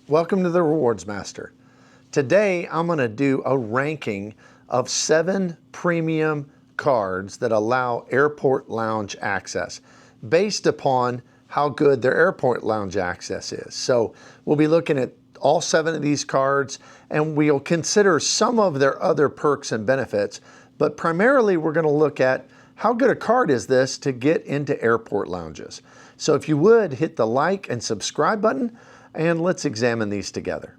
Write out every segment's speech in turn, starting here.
Welcome to the Rewards Master. Today I'm going to do a ranking of 7 premium cards that allow airport lounge access based upon how good their airport lounge access is. So we'll be looking at all 7 of these cards and we'll consider some of their other perks and benefits, but primarily we're going to look at how good a card is this to get into airport lounges. So if you would, hit the like and subscribe button and let's examine these together.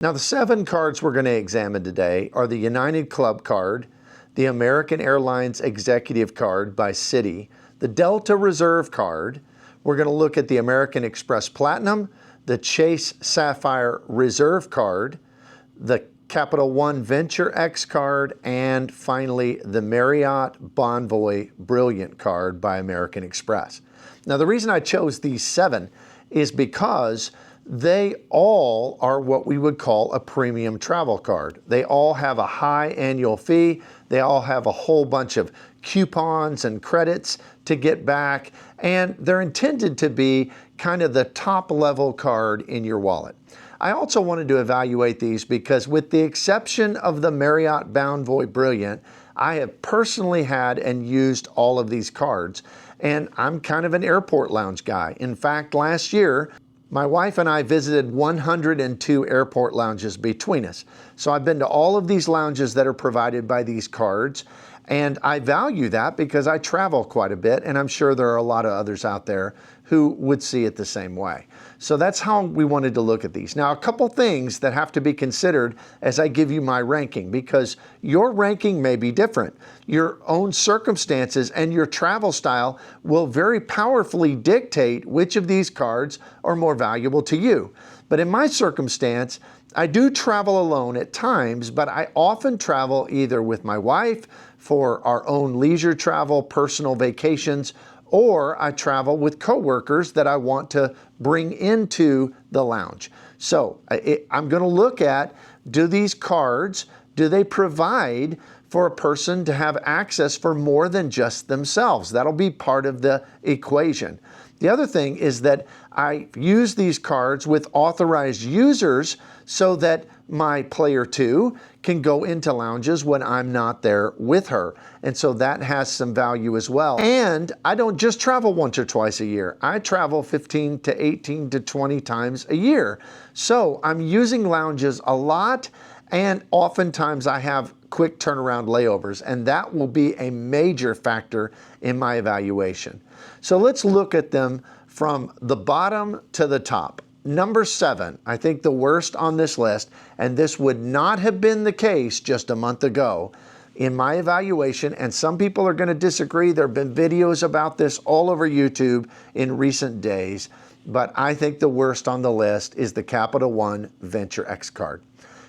Now the 7 cards we're going to examine today are the United Club card, the American Airlines Executive card by Citi, the Delta Reserve card. We're going to look at the American Express Platinum, the Chase Sapphire Reserve card, the Capital One Venture X card, and finally the Marriott Bonvoy Brilliant card by American Express. Now the reason I chose these 7 is because they all are what we would call a premium travel card. They all have a high annual fee. They all have a whole bunch of coupons and credits to get back, and they're intended to be kind of the top level card in your wallet. I also wanted to evaluate these because with the exception of the Marriott Bonvoy Brilliant, I have personally had and used all of these cards, and I'm kind of an airport lounge guy. In fact, last year, my wife and I visited 102 airport lounges between us. So I've been to all of these lounges that are provided by these cards, and I value that because I travel quite a bit, and I'm sure there are a lot of others out there who would see it the same way. So that's how we wanted to look at these. Now, a couple things that have to be considered as I give you my ranking, because your ranking may be different. Your own circumstances and your travel style will very powerfully dictate which of these cards are more valuable to you. But in my circumstance, I do travel alone at times, but I often travel either with my wife for our own leisure travel, personal vacations, or I travel with coworkers that I want to bring into the lounge. So I'm going to look at, do these cards, do they provide for a person to have access for more than just themselves? That'll be part of the equation. The other thing is that I use these cards with authorized users so that my player 2 can go into lounges when I'm not there with her. And so that has some value as well. And I don't just travel once or twice a year. I travel 15 to 18 to 20 times a year. So I'm using lounges a lot, and oftentimes I have quick turnaround layovers, and that will be a major factor in my evaluation. So let's look at them from the bottom to the top. Number 7, I think the worst on this list, and this would not have been the case just a month ago in my evaluation, and some people are going to disagree. There have been videos about this all over YouTube in recent days, but I think the worst on the list is the Capital One Venture X card.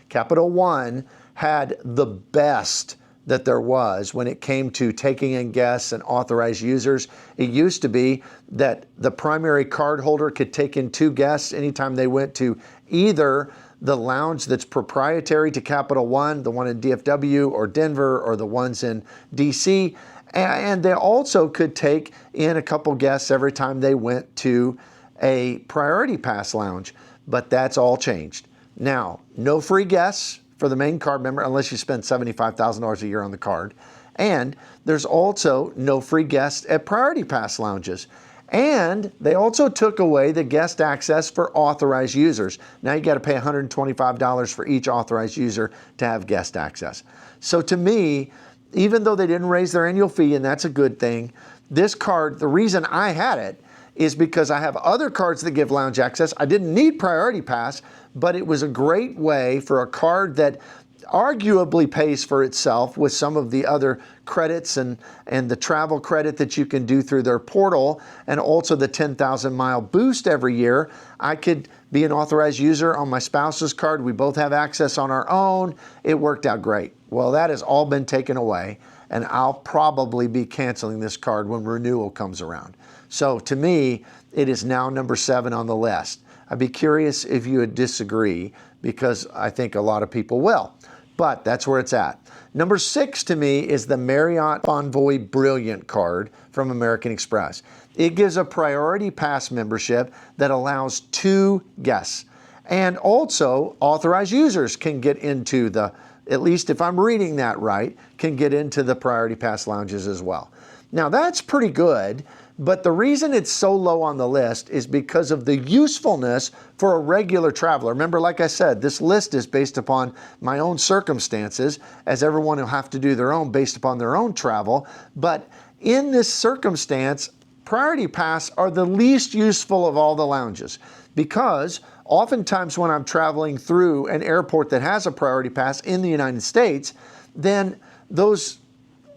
Capital One had the best that there was when it came to taking in guests and authorized users. It used to be that the primary card holder could take in 2 guests anytime they went to either the lounge that's proprietary to Capital One, the one in DFW or Denver, or the ones in DC. And they also could take in a couple guests every time they went to a priority pass lounge. But that's all changed. Now, no free guests for the main card member unless you spend $75,000 a year on the card. And there's also no free guests at priority pass lounges. And they also took away the guest access for authorized users. Now you got to pay $125 for each authorized user to have guest access. So to me, even though they didn't raise their annual fee, and that's a good thing, this card, the reason I had it is because I have other cards that give lounge access. I didn't need priority pass, but it was a great way for a card that arguably pays for itself with some of the other credits and the travel credit that you can do through their portal, and also the 10,000 mile boost every year. I could be an authorized user on my spouse's card. We both have access on our own. It worked out great. Well, that has all been taken away, and I'll probably be canceling this card when renewal comes around. So to me, it is now number 7 on the list. I'd be curious if you would disagree, because I think a lot of people will. but that's where it's at. Number 6 to me is the Marriott Bonvoy Brilliant card from American Express. It gives a priority pass membership that allows 2 guests. And also, authorized users can get into the, at least if I'm reading that right, can get into the priority pass lounges as well. Now that's pretty good, but the reason it's so low on the list is because of the usefulness for a regular traveler. Remember, like I said, this list is based upon my own circumstances, as everyone will have to do their own based upon their own travel. But in this circumstance, priority pass are the least useful of all the lounges, because oftentimes when I'm traveling through an airport that has a priority pass in the United States, then those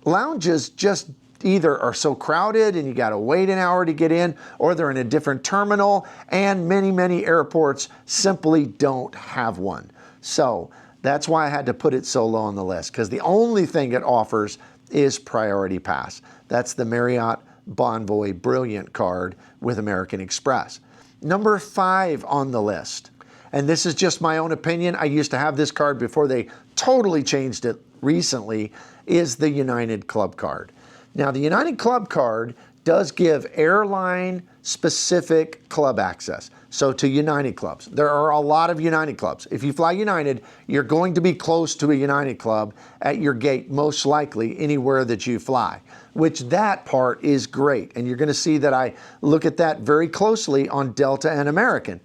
lounges just either are so crowded and you got to wait an hour to get in, or they're in a different terminal, and many airports simply don't have one. So that's why I had to put it so low on the list, because the only thing it offers is priority pass. That's the Marriott Bonvoy Brilliant card with American Express. Number 5 on the list, and this is just my own opinion, I used to have this card before they totally changed it recently, is the United Club card. Now, the United Club card does give airline-specific club access. So to United clubs, there are a lot of United clubs. If you fly United, you're going to be close to a United club at your gate, most likely anywhere that you fly, which that part is great. And you're going to see that I look at that very closely on Delta and American.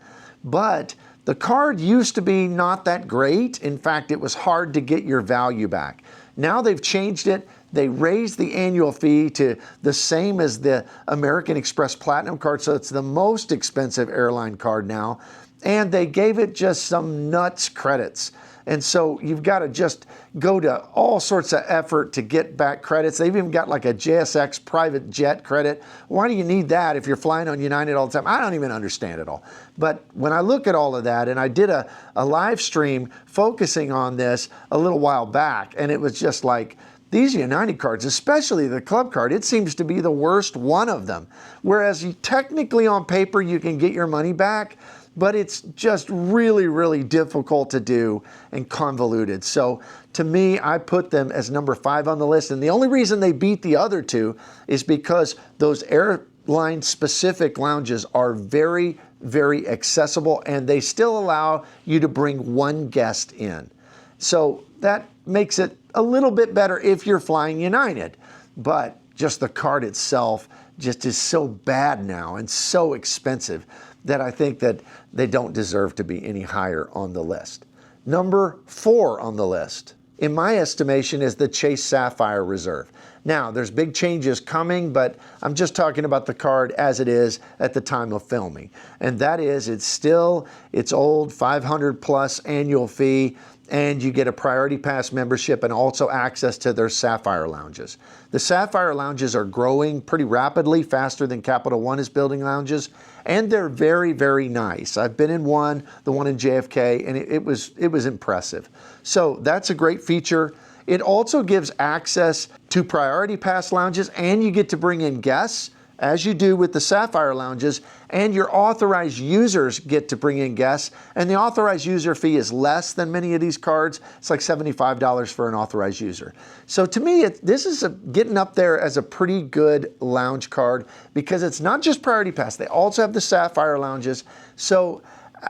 But the card used to be not that great. In fact, it was hard to get your value back. Now they've changed it. They raised the annual fee to the same as the American Express Platinum card, so it's the most expensive airline card now. And they gave it just some nuts credits. And so you've got to just go to all sorts of effort to get back credits. They've even got like a JSX private jet credit. Why do you need that if you're flying on United all the time? I don't even understand it all. But when I look at all of that, and I did a live stream focusing on this a little while back, and it was just like, these United cards, especially the club card, it seems to be the worst one of them. Whereas technically on paper you can get your money back, but it's just really difficult to do and convoluted. So to me, I put them as number 5 on the list. And the only reason they beat the other 2 is because those airline-specific lounges are very accessible, and they still allow you to bring 1 guest in. So that makes it a little bit better if you're flying United, but just the card itself just is so bad now and so expensive that I think that they don't deserve to be any higher on the list. Number 4 on the list, in my estimation, is the Chase Sapphire Reserve. Now, there's big changes coming, but I'm just talking about the card as it is at the time of filming. And that is, it's old 500 plus annual fee, and you get a priority pass membership and also access to their Sapphire lounges. The Sapphire lounges are growing pretty rapidly, faster than Capital One is building lounges, and they're very nice. I've been in one, the one in JFK, and it was impressive. So that's a great feature. It also gives access to priority pass lounges, and you get to bring in guests, as you do with the Sapphire lounges, and your authorized users get to bring in guests, and the authorized user fee is less than many of these cards. It's like $75 for an authorized user. So to me, this is getting up there as a pretty good lounge card, because it's not just priority pass. They also have the Sapphire lounges. So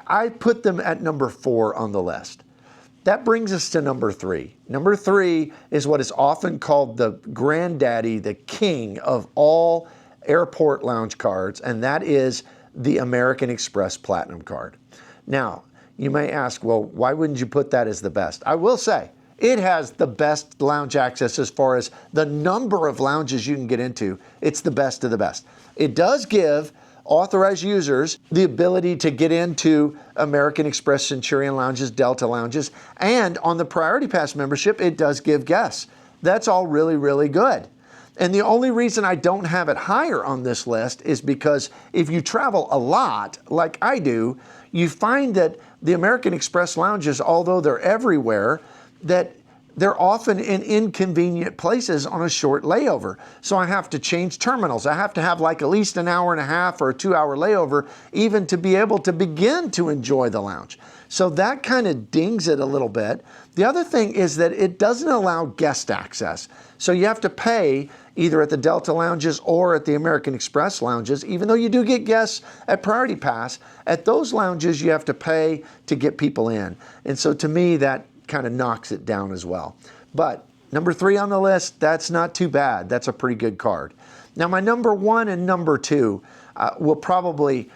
I put them at number 4 on the list. That brings us to number 3. Number 3 is what is often called the granddaddy, the king of all airport lounge cards, and that is the American Express Platinum card. Now, you may ask, well, why wouldn't you put that as the best? I will say, it has the best lounge access as far as the number of lounges you can get into. It's the best of the best. It does give authorized users the ability to get into American Express Centurion lounges, Delta lounges, and on the Priority Pass membership, it does give guests. That's all really good. And the only reason I don't have it higher on this list is because if you travel a lot, like I do, you find that the American Express lounges, although they're everywhere, that they're often in inconvenient places on a short layover. So I have to change terminals. I have to have like at least an hour and a half or a 2-hour layover even to be able to begin to enjoy the lounge. So that kind of dings it a little bit. The other thing is that it doesn't allow guest access. So you have to pay either at the Delta lounges or at the American Express lounges, even though you do get guests at Priority Pass. At those lounges, you have to pay to get people in. And so to me, that kind of knocks it down as well. But number 3 on the list, that's not too bad. That's a pretty good card. Now my number 1 and number 2 will probably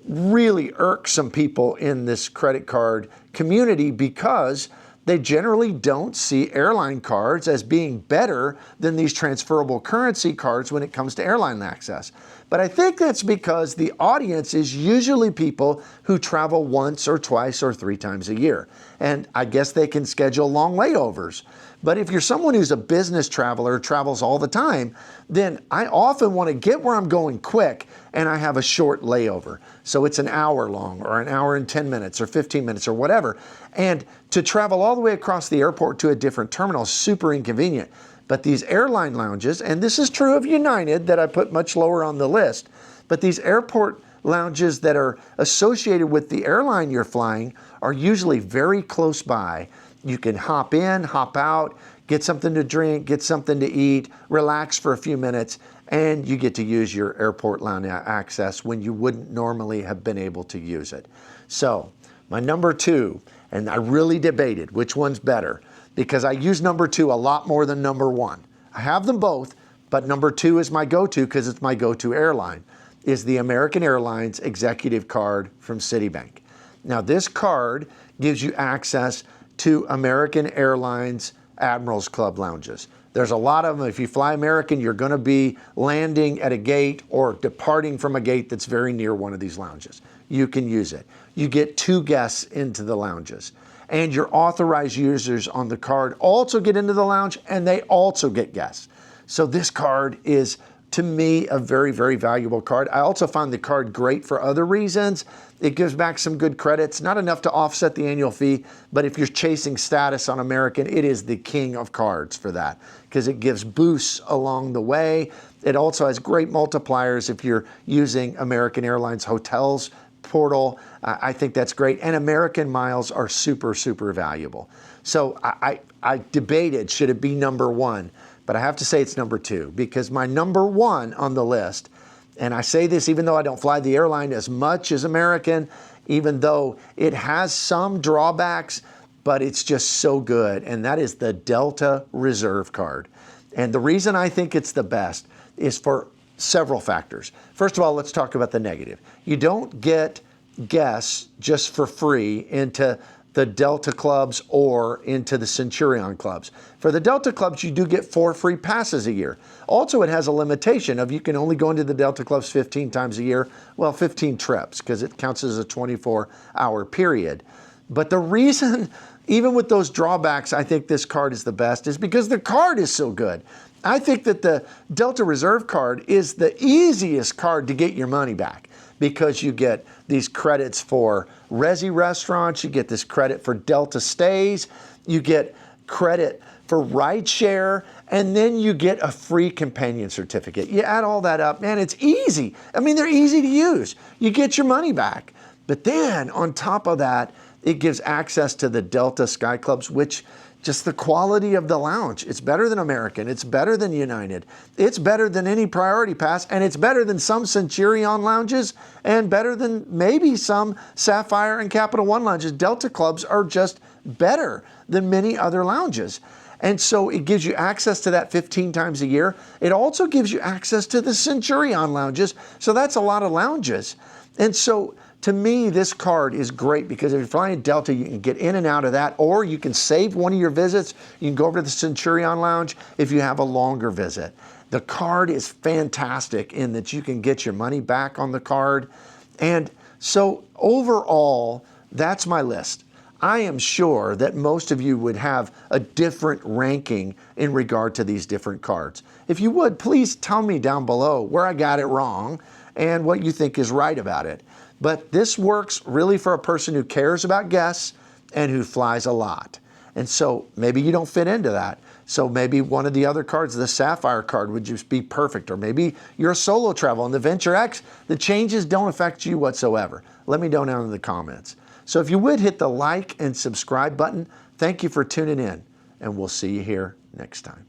really irk some people in this credit card community because they generally don't see airline cards as being better than these transferable currency cards when it comes to airline access. But I think that's because the audience is usually people who travel once or twice or 3 times a year. And I guess they can schedule long layovers. But if you're someone who's a business traveler, travels all the time, then I often want to get where I'm going quick and I have a short layover. So it's an hour long or an hour and 10 minutes or 15 minutes or whatever. And to travel all the way across the airport to a different terminal is super inconvenient. But these airline lounges, and this is true of United that I put much lower on the list, but these airport lounges that are associated with the airline you're flying are usually very close by. You can hop in, hop out, get something to drink, get something to eat, relax for a few minutes, and you get to use your airport lounge access when you wouldn't normally have been able to use it. So my number 2, and I really debated which one's better because I use number 2 a lot more than number 1. I have them both, but number 2 is my go-to because it's my go-to airline, is the American Airlines Executive Card from Citibank. Now this card gives you access to American Airlines Admirals Club lounges. There's a lot of them. If you fly American, you're going to be landing at a gate or departing from a gate that's very near one of these lounges. You can use it. You get 2 guests into the lounges. And your authorized users on the card also get into the lounge and they also get guests. So this card is, to me, a very, very valuable card. I also find the card great for other reasons. It gives back some good credits, not enough to offset the annual fee, but if you're chasing status on American, it is the king of cards for that because it gives boosts along the way. It also has great multipliers if you're using American Airlines Hotels portal. I think that's great. And American miles are super, super valuable. So I debated, should it be number 1? But I have to say it's number 2 because my number 1 on the list, and I say this even though I don't fly the airline as much as American, even though it has some drawbacks, but it's just so good. And that is the Delta Reserve Card. And the reason I think it's the best is for several factors. First of all, let's talk about the negative. You don't get guests just for free into the Delta clubs or into the Centurion clubs. For the Delta clubs, you do get 4 free passes a year. Also, it has a limitation of you can only go into the Delta clubs 15 times a year. Well, 15 trips because it counts as a 24-hour period. But the reason, even with those drawbacks, I think this card is the best is because the card is so good. I think that the Delta Reserve Card is the easiest card to get your money back because you get these credits for Resi restaurants, you get this credit for Delta stays, you get credit for rideshare, and then you get a free companion certificate. You add all that up, man, it's easy. I mean, they're easy to use. You get your money back. But then on top of that, it gives access to the Delta Sky Clubs, which just the quality of the lounge. It's better than American. It's better than United. It's better than any Priority Pass, and it's better than some Centurion lounges and better than maybe some Sapphire and Capital One lounges. Delta clubs are just better than many other lounges. And so it gives you access to that 15 times a year. It also gives you access to the Centurion lounges. So that's a lot of lounges. And so to me, this card is great because if you're flying Delta, you can get in and out of that, or you can save one of your visits. You can go over to the Centurion Lounge if you have a longer visit. The card is fantastic in that you can get your money back on the card. And so overall, that's my list. I am sure that most of you would have a different ranking in regard to these different cards. If you would, please tell me down below where I got it wrong and what you think is right about it. But this works really for a person who cares about guests and who flies a lot. And so maybe you don't fit into that. So maybe one of the other cards, the Sapphire card, would just be perfect. Or maybe you're a solo travel and the Venture X, the changes don't affect you whatsoever. Let me know down in the comments. So if you would hit the like and subscribe button, thank you for tuning in, and we'll see you here next time.